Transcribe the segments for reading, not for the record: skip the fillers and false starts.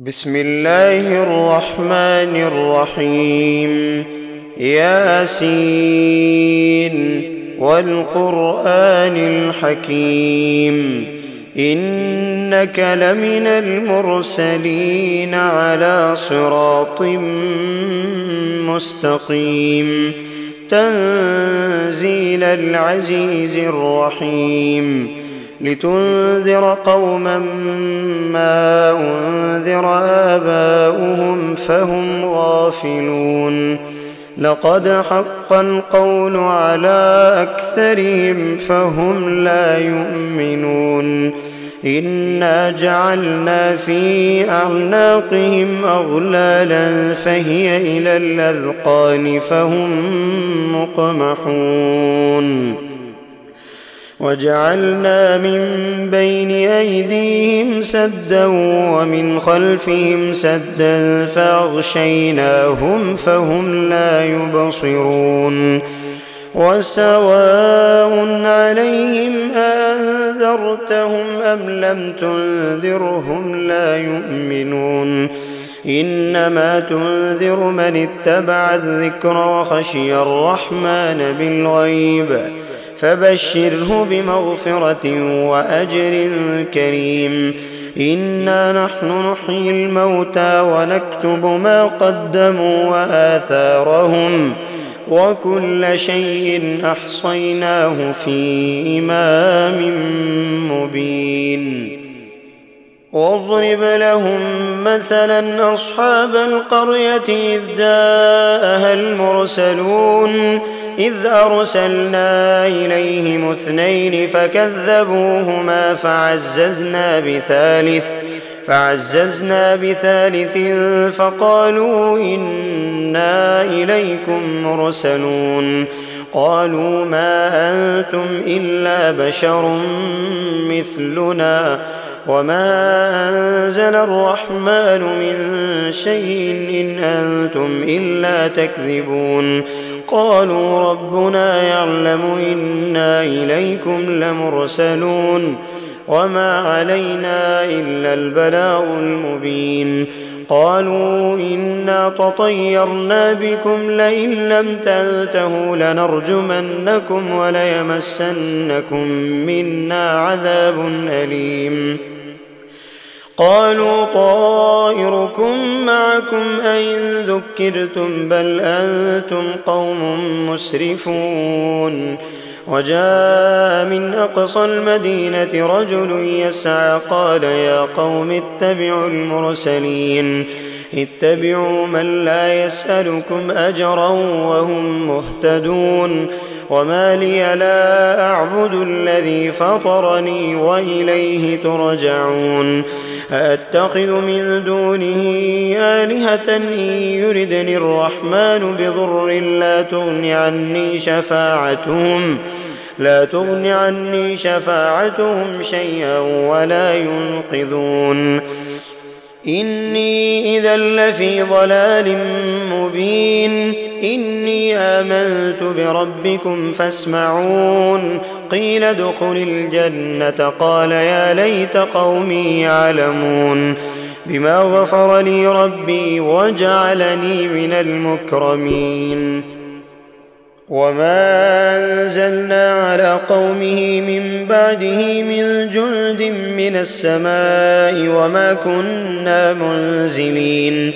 بسم الله الرحمن الرحيم. ياسين والقرآن الحكيم إنك لمن المرسلين على صراط مستقيم تنزيل العزيز الرحيم لتنذر قوما ما أنذر آباؤهم فهم غافلون لقد حق القول على أكثرهم فهم لا يؤمنون إنا جعلنا في أعناقهم أغلالا فهي إلى الأذقان فهم مقمحون وجعلنا من بين أيديهم سدا ومن خلفهم سدا فأغشيناهم فهم لا يبصرون وسواء عليهم أنذرتهم أم لم تنذرهم لا يؤمنون إنما تنذر من اتبع الذكر وخشي الرحمن بالغيب فبشره بمغفرة وأجر كريم إنا نحن نحيي الموتى ونكتب ما قدموا وآثارهم وكل شيء أحصيناه في إمام مبين واضرب لهم مثلا أصحاب القرية إذ جاءها المرسلون إذ أرسلنا إليهم اثنين فكذبوهما فعززنا بثالث فقالوا إنا إليكم مرسلون قالوا ما أنتم إلا بشر مثلنا وما أنزل الرحمن من شيء إن أنتم إلا تكذبون قالوا ربنا يعلم إنا إليكم لمرسلون وما علينا إلا البلاغ المبين قالوا إنا تطيرنا بكم لئن لم تنتهوا لنرجمنكم وليمسنكم منا عذاب أليم قالوا طائركم معكم أئن ذكرتم بل أنتم قوم مسرفون وجاء من أقصى المدينة رجل يسعى قال يا قوم اتبعوا المرسلين اتبعوا من لا يسألكم أجرا وهم مهتدون وما لي لا أعبد الذي فطرني وإليه ترجعون أأتخذ من دونه آلهة إن يردني الرحمن بضر لا تغن عني شفاعتهم شيئا ولا ينقذون إني إذا لفي ضلال مبين إني آمنت بربكم فاسمعون قيل ادخل الجنة قال يا ليت قومي يعلمون بما غفر لي ربي وجعلني من المكرمين وما أنزلنا على قومه من بعده من جند من السماء وما كنا منزلين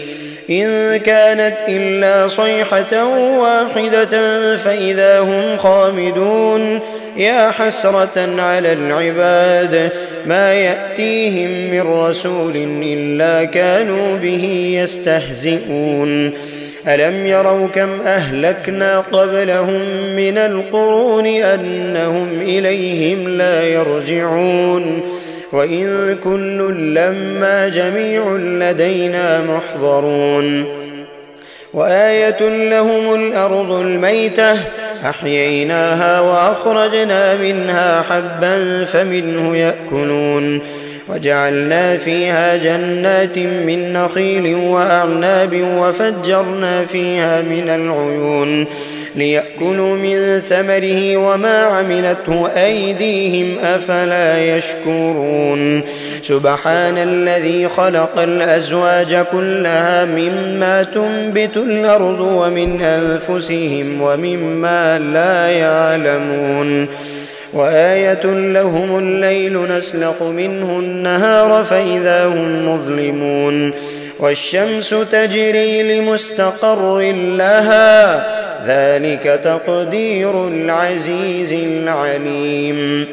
إن كانت إلا صيحة واحدة فإذا هم خامدون يا حسرة على العباد ما يأتيهم من رسول إلا كانوا به يستهزئون ألم يروا كم أهلكنا قبلهم من القرون أنهم إليهم لا يرجعون وإن كل لما جميع لدينا محضرون وآية لهم الأرض الميتة أحييناها وأخرجنا منها حبا فمنه يأكلون وجعلنا فيها جنات من نخيل وأعناب وفجرنا فيها من العيون ليأكلوا من ثمره وما عملته أيديهم أفلا يشكرون سبحان الذي خلق الأزواج كلها مما تنبت الأرض ومن أنفسهم ومما لا يعلمون وآية لهم الليل نسلخ منه النهار فإذا هم مظلمون والشمس تجري لمستقر لها ذلك تقدير العزيز العليم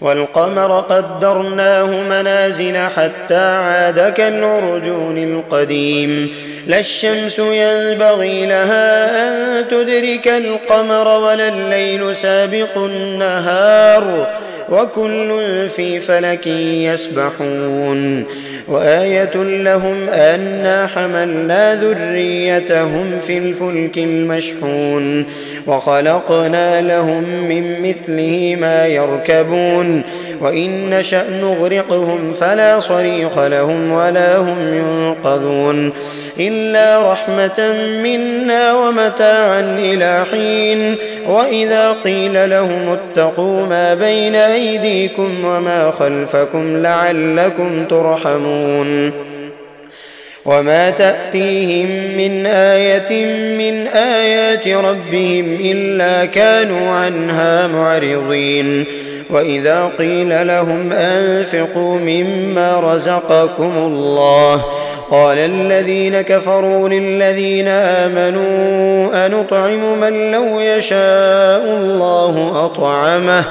والقمر قدرناه منازل حتى عاد كالعرجون القديم لا الشمس ينبغي لها أن تدرك القمر ولا الليل سابق النهار وكل في فلك يسبحون وآية لهم أنا حملنا ذريتهم في الفلك المشحون وخلقنا لهم من مثله ما يركبون وإن نشأ نغرقهم فلا صريخ لهم ولا هم ينقذون إلا رحمة منا ومتاعا إلى حين وإذا قيل لهم اتقوا ما بين أيديكم وما خلفكم لعلكم ترحمون وما تأتيهم من آية من آيات ربهم إلا كانوا عنها معرضين وإذا قيل لهم أنفقوا مما رزقكم الله قال الذين كفروا للذين آمنوا أنطعم من لو يشاء الله أطعمه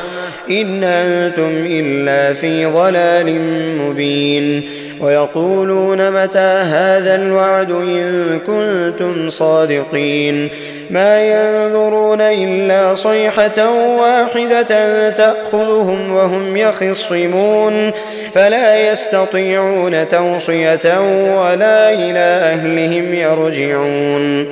إن أنتم إلا في ضلال مبين ويقولون متى هذا الوعد إن كنتم صادقين ما ينظرون إلا صيحة واحدة تأخذهم وهم يخصمون فلا يستطيعون توصية ولا إلى أهلهم يرجعون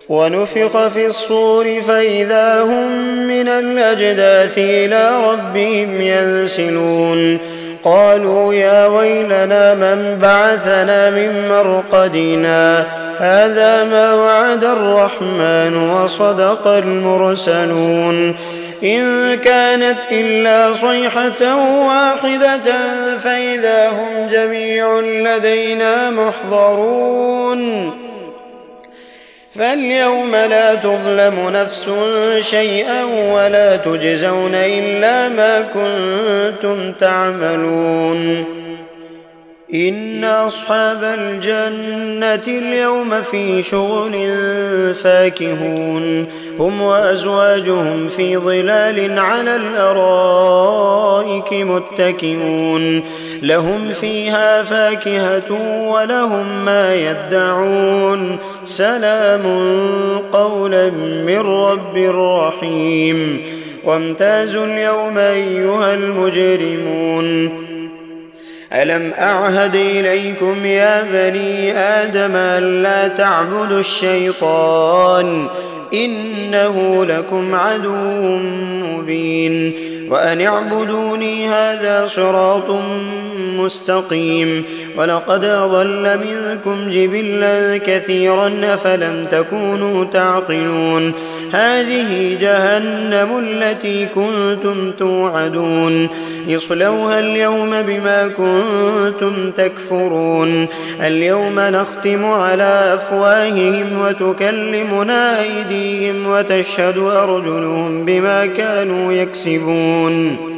ونفخ في الصور فإذا هم من الأجداث إلى ربهم ينسلون قالوا يا ويلنا من بعثنا من مرقدنا هذا ما وعد الرحمن وصدق المرسلون إن كانت إلا صيحة واحدة فإذا هم جميع لدينا محضرون فاليوم لا تظلم نفس شيئا ولا تجزون إلا ما كنتم تعملون إن أصحاب الجنة اليوم في شغل فاكهون هم وأزواجهم في ظلال على الأرائك متكئون لهم فيها فاكهة ولهم ما يدعون سلام قولا من رب رحيم وامتازوا اليوم أيها المجرمون ألم أعهد إليكم يا بني آدم ألا تعبدوا الشيطان إنه لكم عدو مبين وأن اعبدوني هذا صراط مستقيم ولقد أضل منكم جبلا كثيرا أفلم تكونوا تعقلون هذه جهنم التي كنتم توعدون اصلوها اليوم بما كنتم تكفرون اليوم نختم على أفواههم وتكلمنا أيديهم وتشهد أرجلهم بما كانوا يكسبون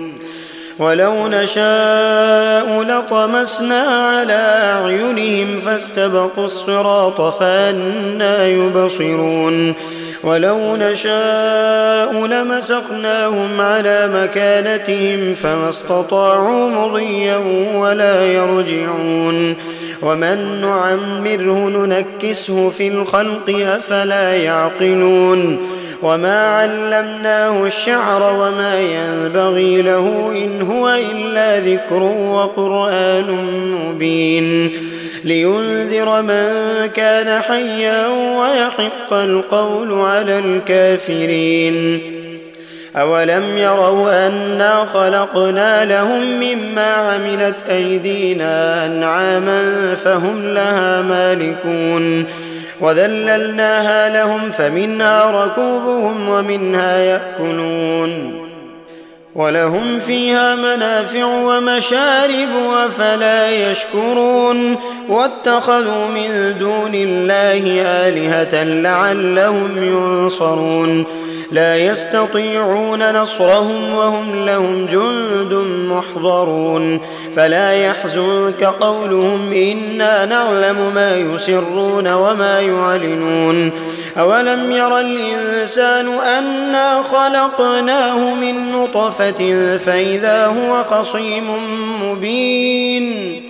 ولو نشاء لطمسنا على أعينهم فاستبقوا الصراط فأنى يبصرون ولو نشاء لمسخناهم على مكانتهم فما استطاعوا مضيا ولا يرجعون ومن نعمره ننكسه في الخلق أفلا يعقلون وما علمناه الشعر وما ينبغي له إن هو إلا ذكر وقرآن مبين لينذر من كان حيا ويحق القول على الكافرين أولم يروا أنا خلقنا لهم مما عملت أيدينا أنعاما فهم لها مالكون وذللناها لهم فمنها ركوبهم ومنها يأكلون ولهم فيها منافع ومشارب أفلا يشكرون واتخذوا من دون الله آلهة لعلهم ينصرون لا يستطيعون نصرهم وهم لهم جند محضرون فلا يحزنك قولهم إنا نعلم ما يسرون وما يعلنون أولم ير الإنسان أنا خلقناه من نطفة فإذا هو خصيم مبين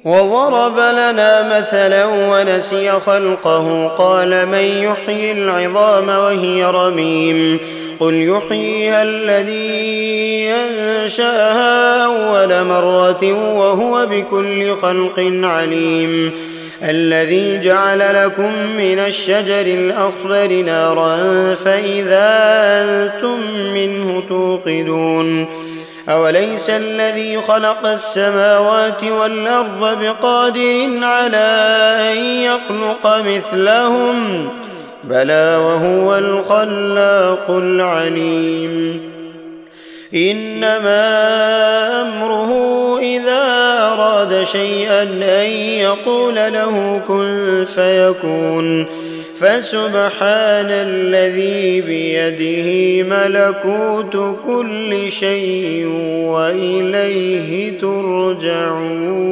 وضرب لنا مثلا ونسي خلقه قال من يحيي العظام وهي رميم قل يحييها الذي أنشأها أول مرة وهو بكل خلق عليم الذي جعل لكم من الشجر الأخضر نارا فإذا أنتم منه توقدون أوليس الذي خلق السماوات والأرض بقادر على أن يخلق مثلهم بلى وهو الخلاق العليم إنما أمره إذا أراد شيئا أن يقول له كن فيكون فسبحان الذي بيده ملكوت كل شيء وإليه ترجعون